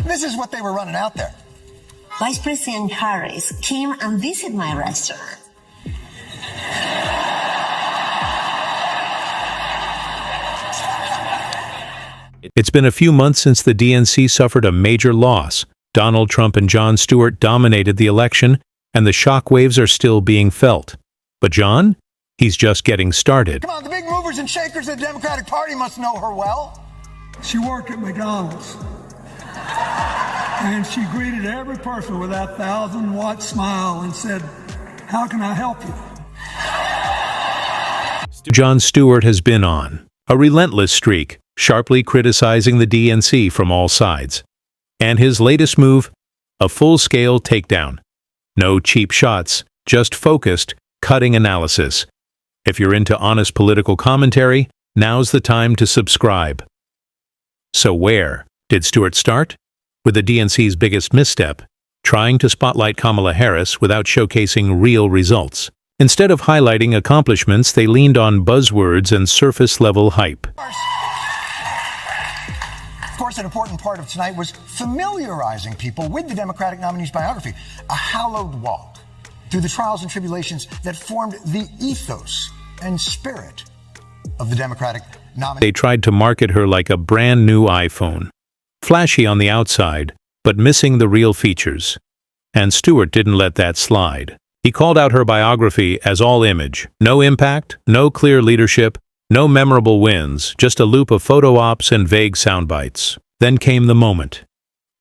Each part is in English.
This is what they were running out there. Vice President Harris came and visited my restaurant. It's been a few months since the DNC suffered a major loss. Donald Trump and Jon Stewart dominated the election, and the shockwaves are still being felt. But Jon? He's just getting started. Come on, the big movers and shakers of the Democratic Party must know her well. She worked at McDonald's, and she greeted every person with that 1,000-watt smile and said, "How can I help you?" Jon Stewart has been on a relentless streak, sharply criticizing the DNC from all sides. And his latest move, a full-scale takedown. No cheap shots, just focused, cutting analysis. If you're into honest political commentary, now's the time to subscribe. So where did Stewart start? With the DNC's biggest misstep, trying to spotlight Kamala Harris without showcasing real results. Instead of highlighting accomplishments, they leaned on buzzwords and surface-level hype. Of course, an important part of tonight was familiarizing people with the Democratic nominee's biography, a hallowed walk through the trials and tribulations that formed the ethos and spirit of the Democratic nominee. They tried to market her like a brand new iPhone. Flashy on the outside, but missing the real features. And Stewart didn't let that slide. He called out her biography as all image. No impact, no clear leadership, no memorable wins, just a loop of photo ops and vague sound bites. Then came the moment.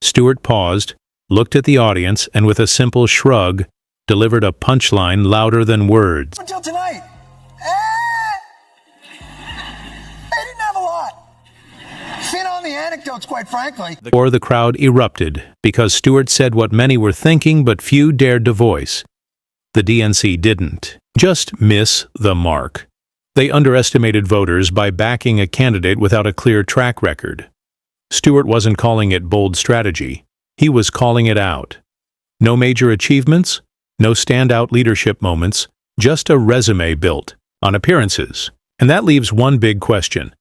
Stewart paused, looked at the audience, and with a simple shrug, delivered a punchline louder than words. Until tonight. They didn't have a lot. Thin on the anecdotes, quite frankly. Or the crowd erupted, because Stewart said what many were thinking but few dared to voice. The DNC didn't just miss the mark. They underestimated voters by backing a candidate without a clear track record. Stewart wasn't calling it bold strategy. He was calling it out. No major achievements, no standout leadership moments, just a resume built on appearances. And that leaves one big question.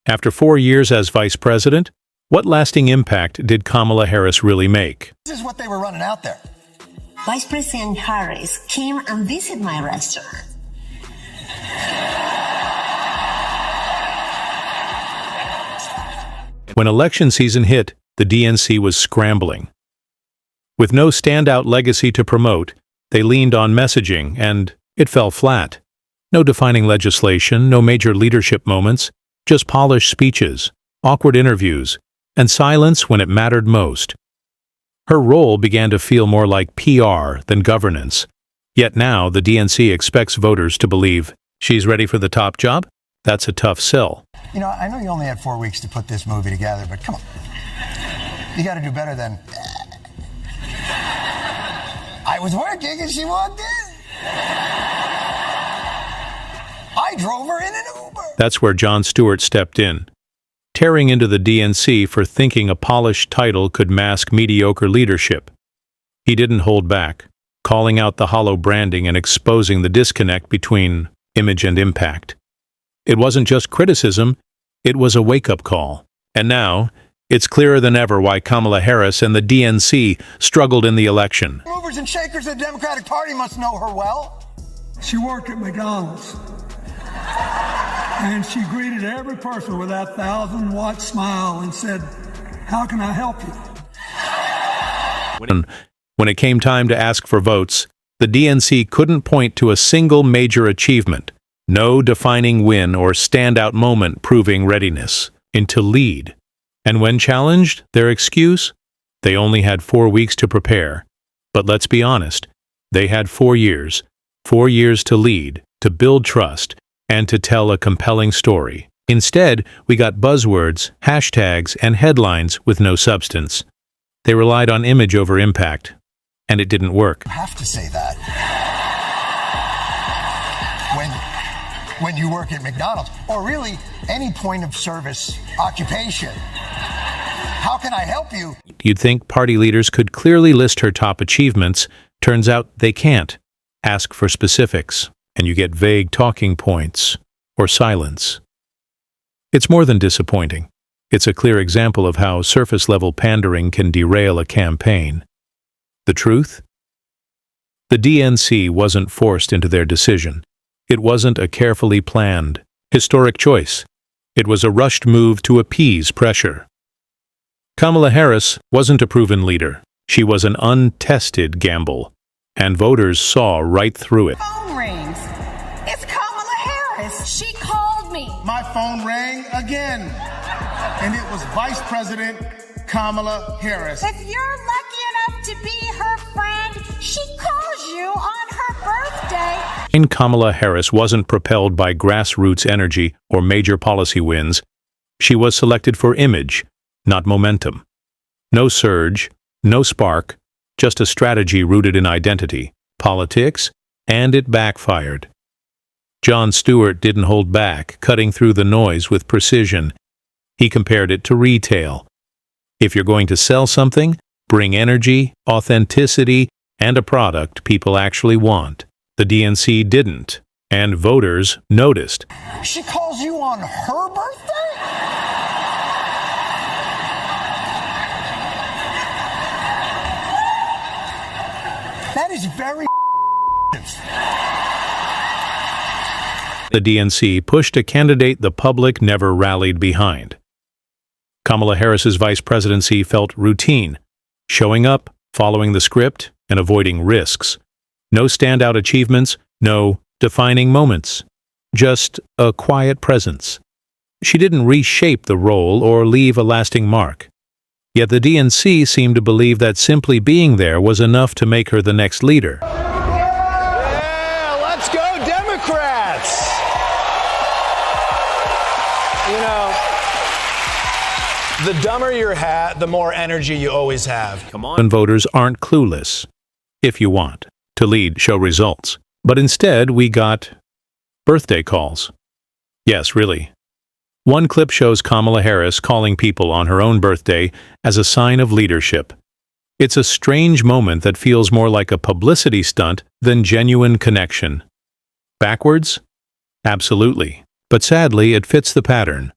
After 4 years as vice president, what lasting impact did Kamala Harris really make? This is what they were running out there. Vice President Harris came and visited my restaurant. When election season hit, the DNC was scrambling. With no standout legacy to promote, they leaned on messaging, and it fell flat. No defining legislation, no major leadership moments, just polished speeches, awkward interviews, and silence when it mattered most. Her role began to feel more like PR than governance. Yet now, the DNC expects voters to believe she's ready for the top job? That's a tough sell. You know, I know you only had 4 weeks to put this movie together, but come on. You got to do better than... I was working and she walked in. I drove her in an Uber. That's where Jon Stewart stepped in, tearing into the DNC for thinking a polished title could mask mediocre leadership. He didn't hold back, calling out the hollow branding and exposing the disconnect between image and impact. It wasn't just criticism, it was a wake-up call. And now, it's clearer than ever why Kamala Harris and the DNC struggled in the election. Movers and shakers of the Democratic Party must know her well. She worked at McDonald's, and she greeted every person with that 1,000-watt smile and said, "How can I help you?" When it came time to ask for votes, the DNC couldn't point to a single major achievement, no defining win or standout moment proving readiness to lead. And when challenged, their excuse? They only had 4 weeks to prepare. But let's be honest, they had 4 years. 4 years to lead, to build trust, and to tell a compelling story. Instead, we got buzzwords, hashtags, and headlines with no substance. They relied on image over impact, and it didn't work. You have to say that. When you work at McDonald's, or really any point of service occupation. How can I help you? You'd think party leaders could clearly list her top achievements. Turns out they can't. Ask for specifics, and you get vague talking points or silence. It's more than disappointing. It's a clear example of how surface-level pandering can derail a campaign. The truth? The DNC wasn't forced into their decision. It wasn't a carefully planned, historic choice. It was a rushed move to appease pressure. Kamala Harris wasn't a proven leader. She was an untested gamble, and voters saw right through it. Phone rings. It's Kamala Harris. She called me. My phone rang again, and it was Vice President Kamala Harris. If you're lucky enough to be her friend, she calls you on her birthday. And Kamala Harris wasn't propelled by grassroots energy or major policy wins. She was selected for image, not momentum. No surge, no spark, just a strategy rooted in identity, politics, and it backfired. Jon Stewart didn't hold back, cutting through the noise with precision. He compared it to retail. If you're going to sell something, bring energy, authenticity, and a product people actually want. The DNC didn't, and voters noticed. She calls you on her birthday? That is very The DNC pushed a candidate the public never rallied behind. Kamala Harris's vice presidency felt routine, showing up, following the script, and avoiding risks. No standout achievements, no defining moments. Just a quiet presence. She didn't reshape the role or leave a lasting mark. Yet the DNC seemed to believe that simply being there was enough to make her the next leader. Yeah, let's go Democrats! You know, the dumber your hat, the more energy you always have. Come on. Voters aren't clueless. If you want to lead, show results. But instead, we got birthday calls. Yes, really. One clip shows Kamala Harris calling people on her own birthday as a sign of leadership. It's a strange moment that feels more like a publicity stunt than genuine connection. Backwards? Absolutely. But sadly, it fits the pattern.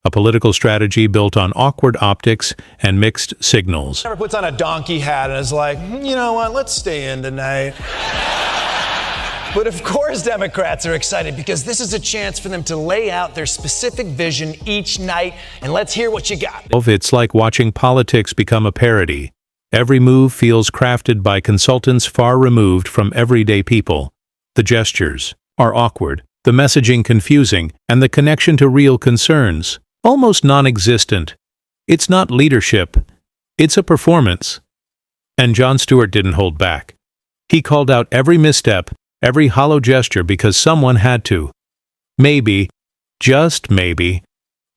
A political strategy built on awkward optics and mixed signals. Never puts on a donkey hat and is like, you know what, let's stay in tonight. But of course Democrats are excited because this is a chance for them to lay out their specific vision each night, and let's hear what you got. It's like watching politics become a parody. Every move feels crafted by consultants far removed from everyday people. The gestures are awkward, the messaging confusing, and the connection to real concerns almost non-existent. It's not leadership, it's a performance. And Jon Stewart didn't hold back. He called out every misstep, every hollow gesture because someone had to. Maybe, just maybe,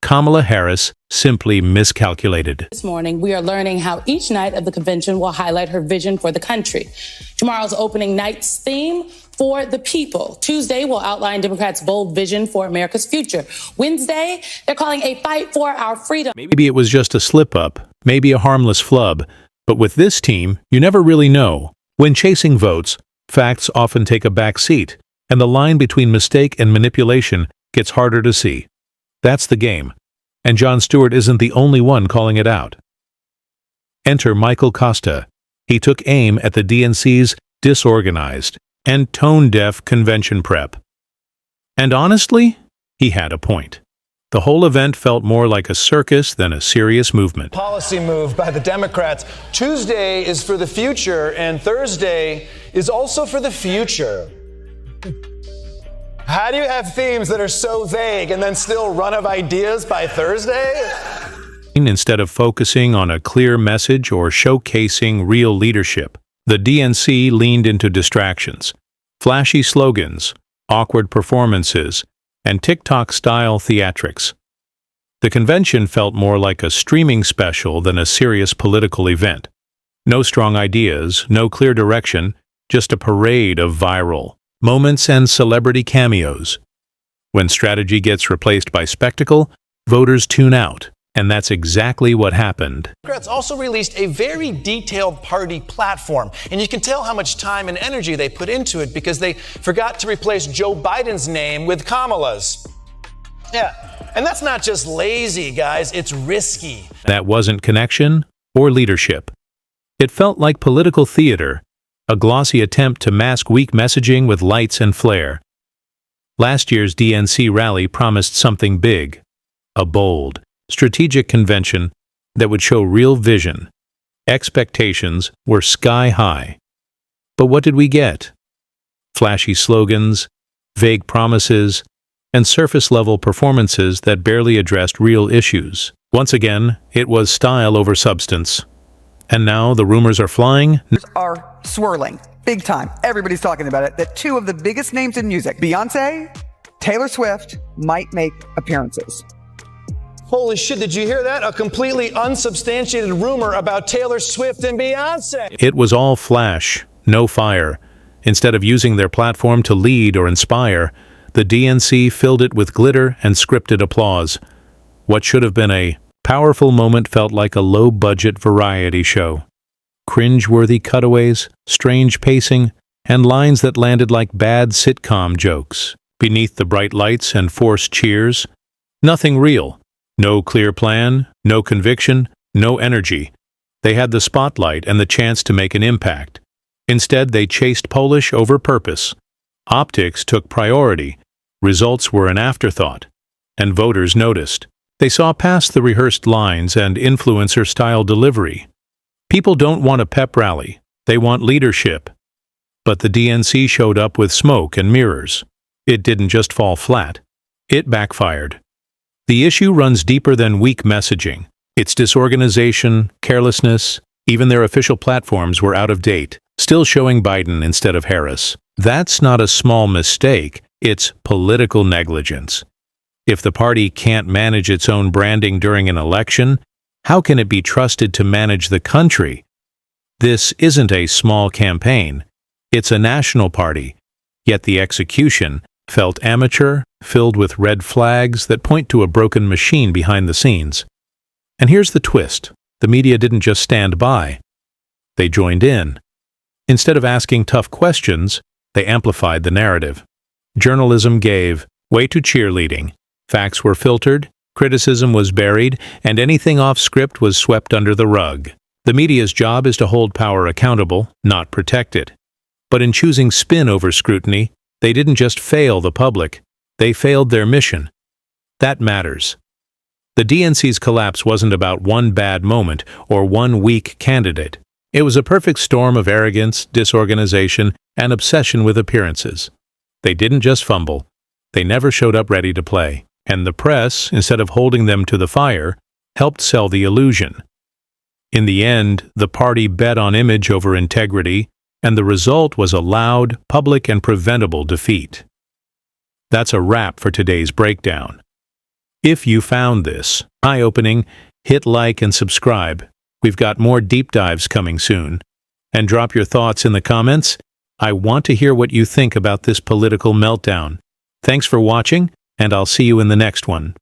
Kamala Harris simply miscalculated. This morning, we are learning how each night of the convention will highlight her vision for the country. Tomorrow's opening night's theme, For the People. Tuesday will outline Democrats' bold vision for America's future. Wednesday, they're calling a fight for our freedom. Maybe it was just a slip-up, maybe a harmless flub. But with this team, you never really know. When chasing votes, facts often take a back seat, and the line between mistake and manipulation gets harder to see. That's the game, and Jon Stewart isn't the only one calling it out. Enter Michael Costa. He took aim at the DNC's disorganized and tone-deaf convention prep. And honestly, he had a point. The whole event felt more like a circus than a serious movement. Policy move by the Democrats. Tuesday is for the future, and Thursday is also for the future. How do you have themes that are so vague and then still run of ideas by Thursday? Instead of focusing on a clear message or showcasing real leadership, the DNC leaned into distractions, flashy slogans, awkward performances, and TikTok-style theatrics. The convention felt more like a streaming special than a serious political event. No strong ideas, no clear direction, just a parade of viral moments and celebrity cameos. When strategy gets replaced by spectacle, voters tune out, and that's exactly what happened. Democrats also released a very detailed party platform, and you can tell how much time and energy they put into it because they forgot to replace Joe Biden's name with Kamala's. Yeah, and that's not just lazy, guys, it's risky. That wasn't connection or leadership. It felt like political theater, a glossy attempt to mask weak messaging with lights and flair. Last year's DNC rally promised something big, a bold, strategic convention that would show real vision. Expectations were sky high. But what did we get? Flashy slogans, vague promises, and surface-level performances that barely addressed real issues. Once again, it was style over substance. And now the rumors are flying. Are swirling big time. Everybody's talking about it, that two of the biggest names in music, Beyonce, Taylor Swift, might make appearances. Holy shit, did you hear that? A completely unsubstantiated rumor about Taylor Swift and Beyonce. It was all flash, no fire. Instead of using their platform to lead or inspire, the DNC filled it with glitter and scripted applause. What should have been a powerful moment felt like a low-budget variety show. Cringe-worthy cutaways, strange pacing, and lines that landed like bad sitcom jokes. Beneath the bright lights and forced cheers, nothing real. No clear plan, no conviction, no energy. They had the spotlight and the chance to make an impact. Instead, they chased polish over purpose. Optics took priority. Results were an afterthought. And voters noticed. They saw past the rehearsed lines and influencer-style delivery. People don't want a pep rally. They want leadership. But the DNC showed up with smoke and mirrors. It didn't just fall flat. It backfired. The issue runs deeper than weak messaging. It's disorganization, carelessness, even their official platforms were out of date, still showing Biden instead of Harris. That's not a small mistake, it's political negligence. If the party can't manage its own branding during an election, how can it be trusted to manage the country? This isn't a small campaign. It's a national party, yet the execution felt amateur, filled with red flags that point to a broken machine behind the scenes. And here's the twist. The media didn't just stand by. They joined in. Instead of asking tough questions, they amplified the narrative. Journalism gave way to cheerleading. Facts were filtered, criticism was buried, and anything off script was swept under the rug. The media's job is to hold power accountable, not protect it. But in choosing spin over scrutiny, they didn't just fail the public, they failed their mission. That matters. The DNC's collapse wasn't about one bad moment or one weak candidate. It was a perfect storm of arrogance, disorganization, and obsession with appearances. They didn't just fumble. They never showed up ready to play. And the press, instead of holding them to the fire, helped sell the illusion. In the end, the party bet on image over integrity, and the result was a loud, public, and preventable defeat. That's a wrap for today's breakdown. If you found this eye-opening, hit like and subscribe. We've got more deep dives coming soon. And drop your thoughts in the comments. I want to hear what you think about this political meltdown. Thanks for watching, and I'll see you in the next one.